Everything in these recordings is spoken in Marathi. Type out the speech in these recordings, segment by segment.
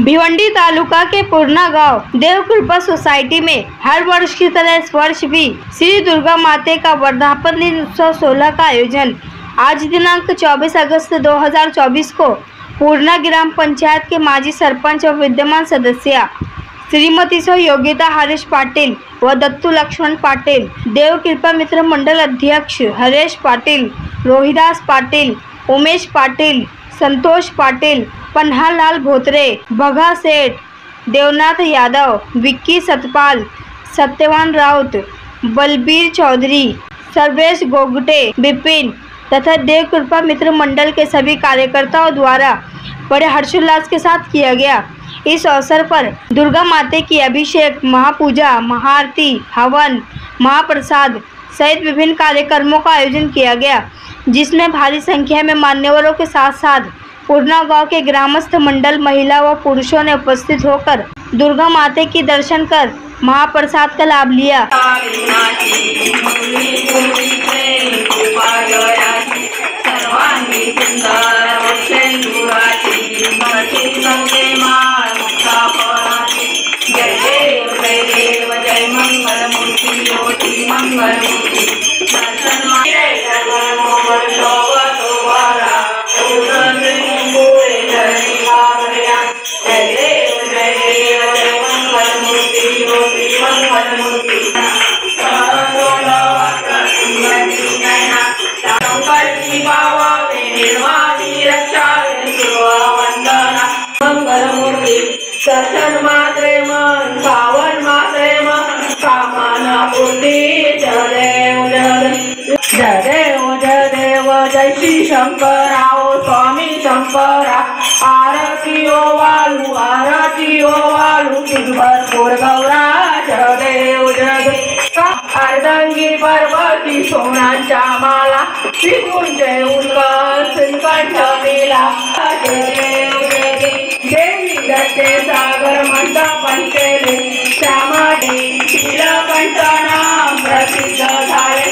भिवंडी तालुका के पूर्णा गांव देवकृपा सोसाइटी में हर वर्ष की तरह इस वर्ष भी श्री दुर्गा माते का वर्धापन दिन उत्सव 16 का आयोजन आज दिनांक 24 अगस्त 2024 को पूर्णा ग्राम पंचायत के माजी सरपंच और विद्यमान सदस्य श्रीमती योगिता हरीश पाटिल व दत्तू लक्ष्मण पाटिल, देवकृपा मित्र मंडल अध्यक्ष हरेश पाटिल, रोहिदास पाटिल, उमेश पाटिल, संतोष पाटिल, पन्हालाल भोत्रे, भगा सेठ, देवनाथ यादव, विक्की सतपाल, सत्यवान राउत, बलबीर चौधरी, सर्वेश गोगटे, विपिन तथा देवकृपा मित्र मंडल के सभी कार्यकर्ताओं द्वारा बड़े हर्षोल्लास के साथ किया गया। इस अवसर पर दुर्गा माते की अभिषेक, महापूजा, महाआरती, हवन, महाप्रसाद सहित विभिन्न कार्यक्रमों का आयोजन किया गया, जिसमें भारी संख्या में मान्यवरों के साथ साथ पूर्णा गांव के ग्रामस्थ, मंडल, महिला व पुरुषों ने उपस्थित होकर दुर्गा माते की दर्शन कर महाप्रसाद का लाभ लिया। दर्शन मात्रे मन पावन मात्रे मन कामना पूर्ती जय देव जय श्री शंकराओ स्वामी शंकरा आरती ओ वालू भरपूर गौरा जय देव अर्धंगी पर्वती सोनांच्या माला विपुल जय कंठ मेला देवी दत्ते सागर म्हणता पंचेले श्यामाडे नीलकंठ नाम प्रसिद्ध झाले।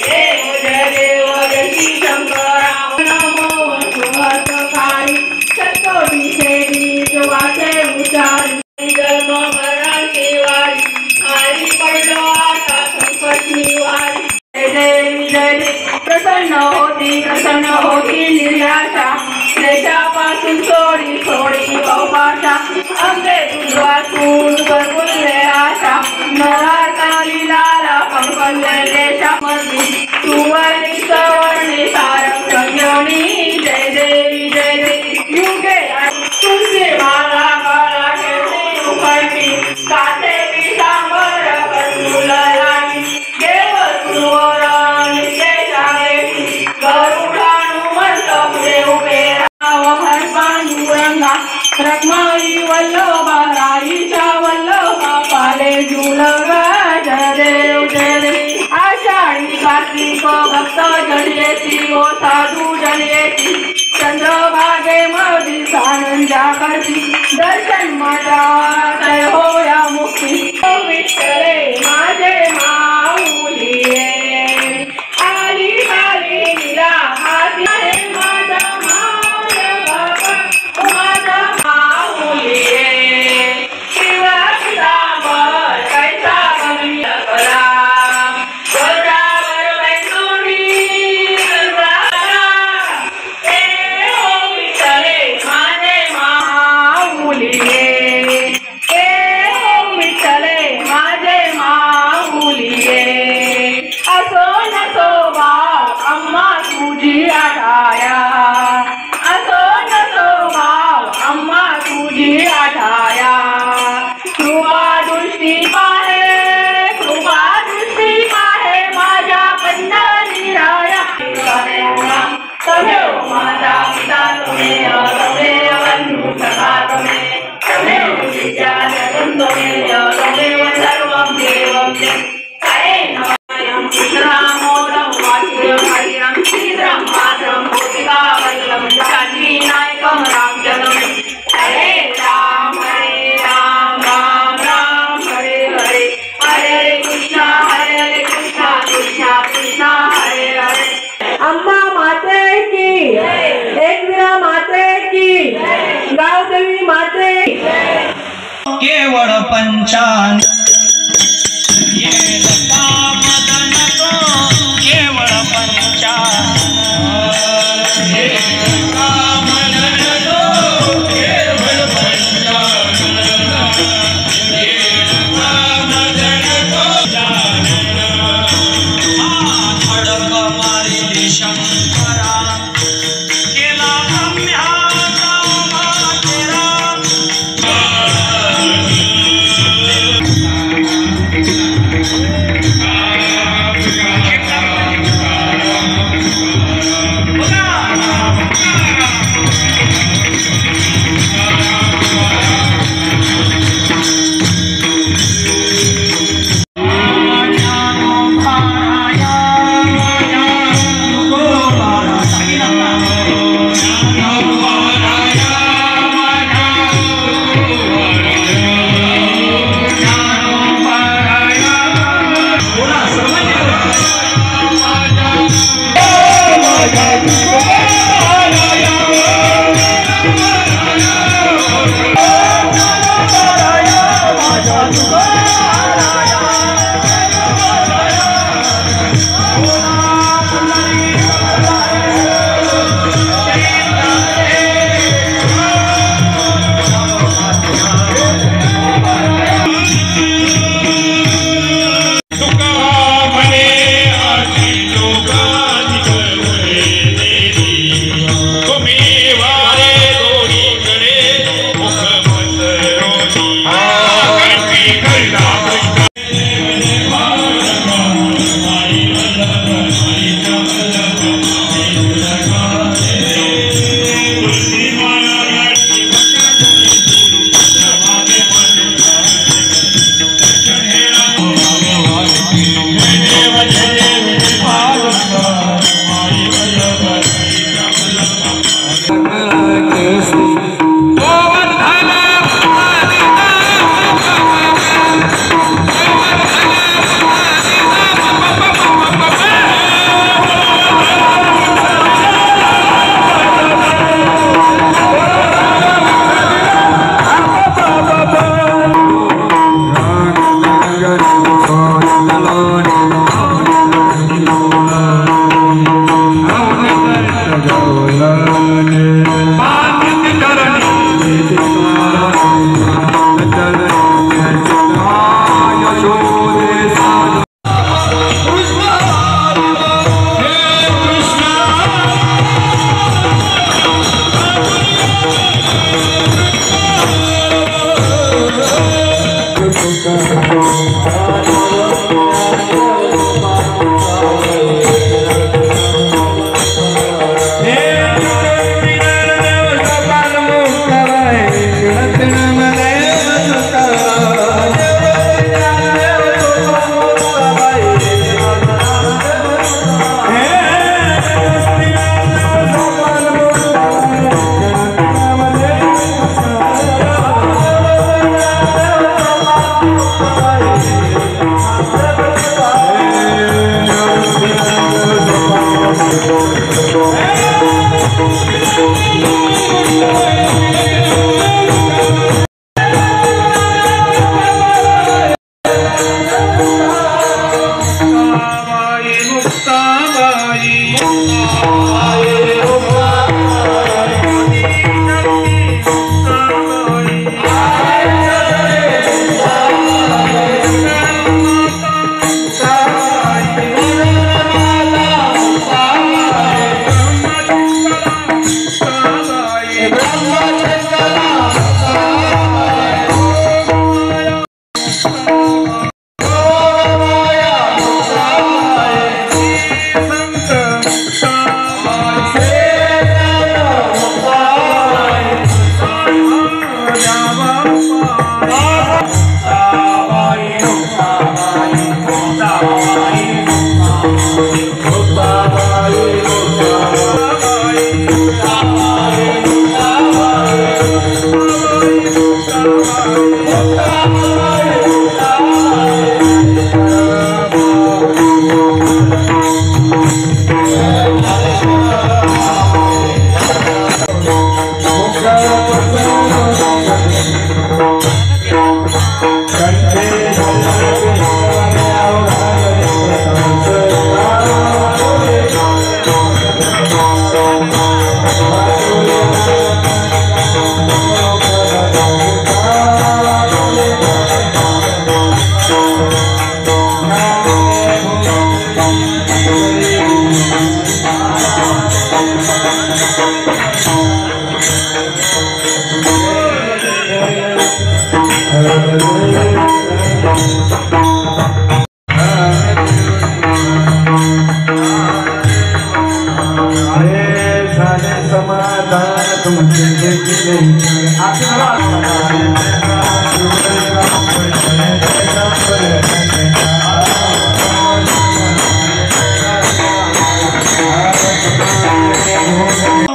देव जय श्री शंकरा नमो सुहसकारी सतोडी सेवी वाचे उचारी जन्म मरण केवारी आली पडलो आता संकट निवारी। जय प्रसन्न होती निर्याशा देशापासून सोडी अवकाशा अंगे तुझवासून भरपूरले आशा नराताली लाला पंकजले देशामध्ये सुवर्णी सवर्णी सारंग संयोनी जय देवी युगे तुझे माला काळा केली उकळती काटे पितांबर कसूल राणी देव सुवरण निश्चय गरुडानुमंत पुढे उभे पांडुरंगा रखमाई वल्लभा राईच्या वल्लभा पाले जुलगा जय देव आषाढी कार्तिक भक्त जडियेती ओ साधू जडियेती चंद्रभागे मधी सानंजा करती दर्शन माझा जय होया मुक्ती विठ्ठले माझे माऊली आली आली नीला हाती माझा पंचानन ये लता मदन तो केवळ पंचानन ये लता मदन तो केवळ पंचानन ये लता मदन तो जानन खडक मारिले शंकरा केला रम्याचा मातेरा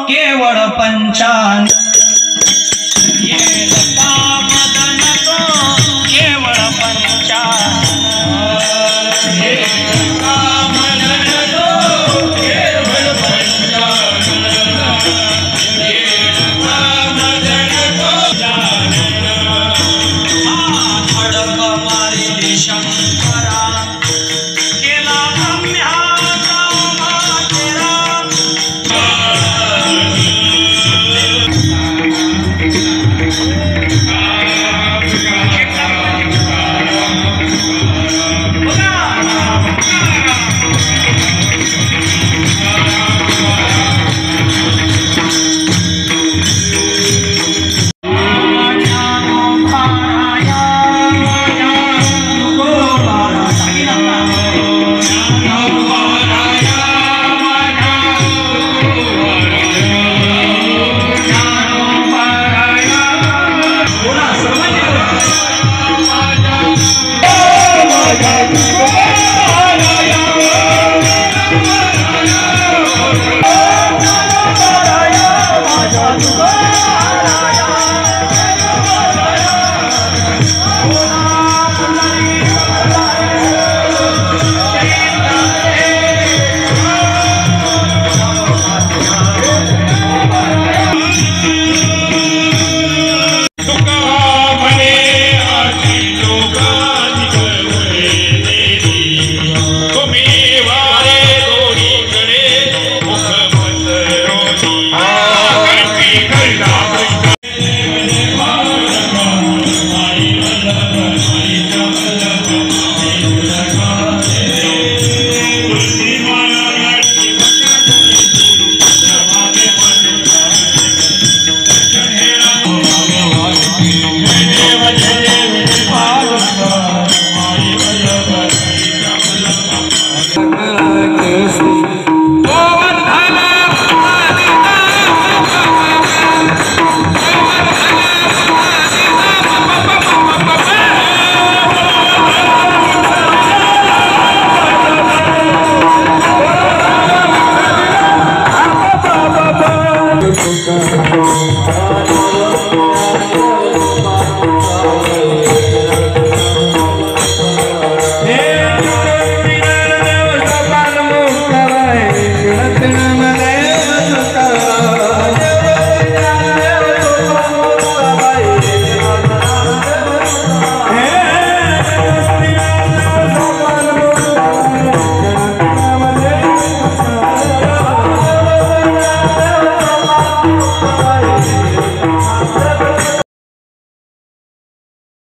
केवळ पंचान ये लता मदन तो केवळ पंचान ये लता मदन तो केवळ पंचान ये लता मदन तो खडक मारिली शंकरा केला रम्याचा मातेरा Krishna